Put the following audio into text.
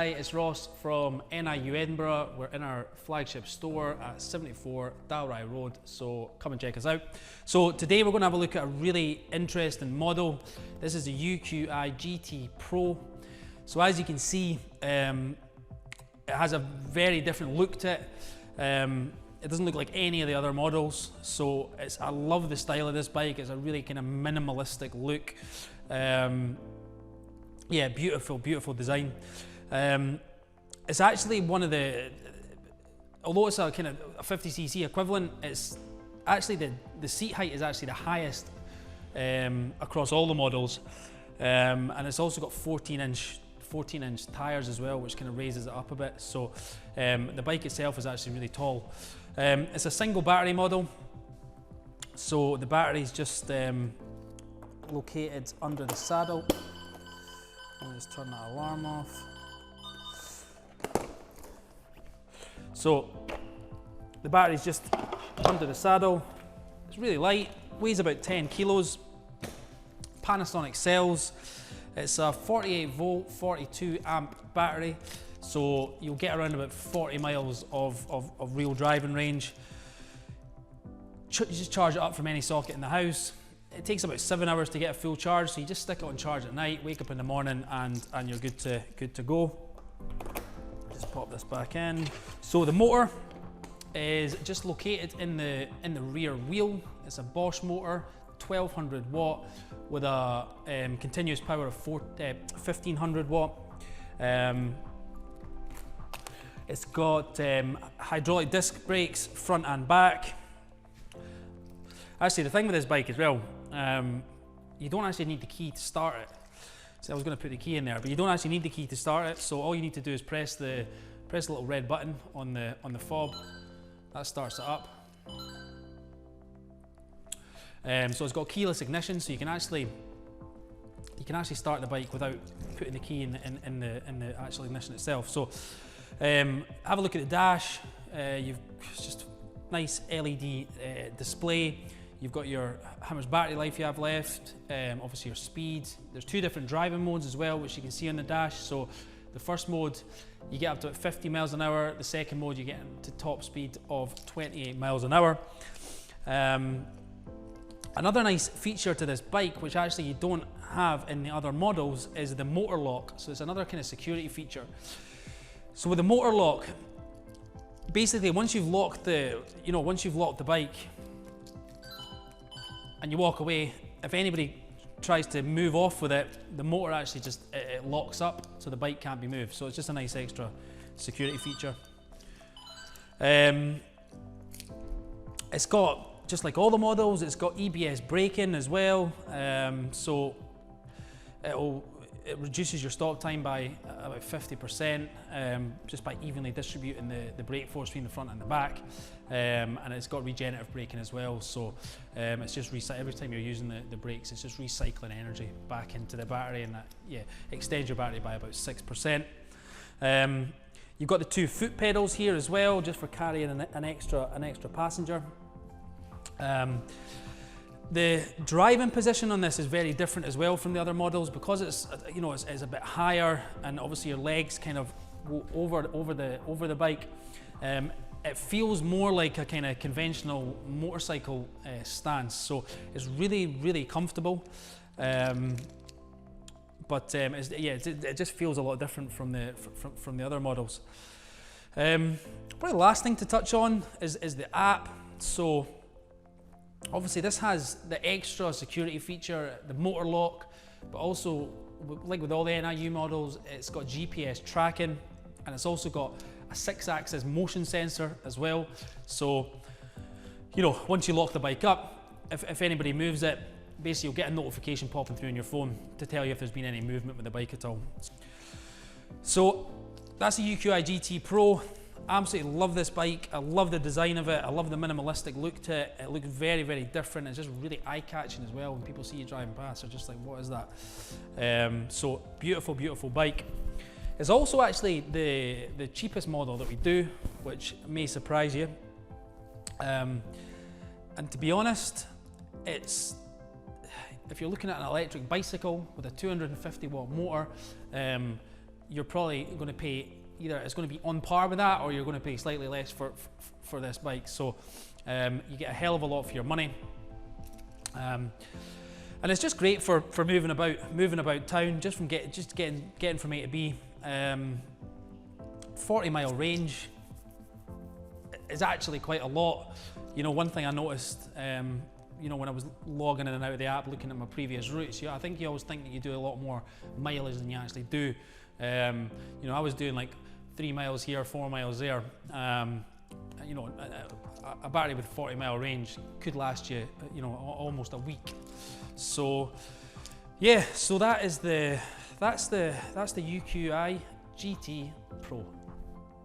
UQi, it's Ross from NIU Edinburgh. We're in our flagship store at 74 Dalry Road, so come and check us out. So today we're going to have a look at a really interesting model. This is the UQi GT Pro. So as you can see, it has a very different look to it. It doesn't look like any of the other models, so I love the style of this bike. It's a really kind of minimalistic look. Yeah, beautiful, beautiful design. It's actually one of the, although it's a kind of a 50cc equivalent, it's actually the seat height is actually the highest across all the models, and it's also got 14-inch tires as well, which kind of raises it up a bit. So the bike itself is actually really tall. It's a single battery model, so the battery is just located under the saddle. I'll just turn that alarm off. So the battery's just under the saddle. It's really light, weighs about 10 kilos. Panasonic cells. It's a 48 volt, 42 amp battery. So you'll get around about 40 miles of real driving range. You just charge it up from any socket in the house. It takes about 7 hours to get a full charge, so you just stick it on charge at night, wake up in the morning, and you're good to go. Just pop this back in. So the motor is just located in the rear wheel. It's a Bosch motor, 1200 watt, with a continuous power of 1500 watt. It's got hydraulic disc brakes front and back. Actually, the thing with this bike as well, you don't actually need the key to start it. So I was going to put the key in there, but you don't actually need the key to start it. So all you need to do is press the little red button on the fob. That starts it up. So it's got keyless ignition, so you can actually start the bike without putting the key in the actual ignition itself. So have a look at the dash. You've just nice LED display. You've got how much battery life you have left, obviously your speed. There's two different driving modes as well, which you can see on the dash. So the first mode, you get up to 50 miles an hour. The second mode, you get to top speed of 28 miles an hour. Another nice feature to this bike, which actually you don't have in the other models, is the motor lock. So it's another kind of security feature. So with the motor lock, basically once you've locked the bike, and you walk away, if anybody tries to move off with it, the motor actually just it locks up, so the bike can't be moved. So it's just a nice extra security feature. It's got, just like all the models, it's got EBS braking as well. So it reduces your stop time by about 50%, just by evenly distributing the brake force between the front and the back. And it's got regenerative braking as well, so it's just every time you're using the brakes, it's just recycling energy back into the battery, and that extends your battery by about 6%. You've got the two foot pedals here as well, just for carrying an extra passenger. The driving position on this is very different as well from the other models, because it's it's a bit higher, and obviously your legs kind of go over the bike. It feels more like a kind of conventional motorcycle stance, so it's really comfortable. But it just feels a lot different from the other models. Probably the last thing to touch on is the app. So obviously this has the extra security feature, the motor lock, but also, like with all the NIU models, it's got GPS tracking, and it's also got a 6-axis motion sensor as well. So, once you lock the bike up, if anybody moves it, basically you'll get a notification popping through on your phone to tell you if there's been any movement with the bike at all. So that's the UQi GT Pro. Absolutely love this bike. I love the design of it. I love the minimalistic look to it. It looks very different. It's just really eye-catching as well. When people see you driving past, they're just like, what is that? So beautiful bike. It's also actually the cheapest model that we do, which may surprise you. And to be honest, if you're looking at an electric bicycle with a 250 watt motor, you're probably going to pay, either it's going to be on par with that, or you're going to pay slightly less for this bike. So you get a hell of a lot for your money. And it's just great for moving about town, just getting from A to B. 40-mile range is actually quite a lot. You know, one thing I noticed, you know, when I was logging in and out of the app, looking at my previous routes, I think you always think that you do a lot more mileage than you actually do. You know, I was doing like 3 miles here, 4 miles there. You know, a battery with 40-mile range could last you, you know, almost a week. So, yeah, so that's the UQi GT Pro.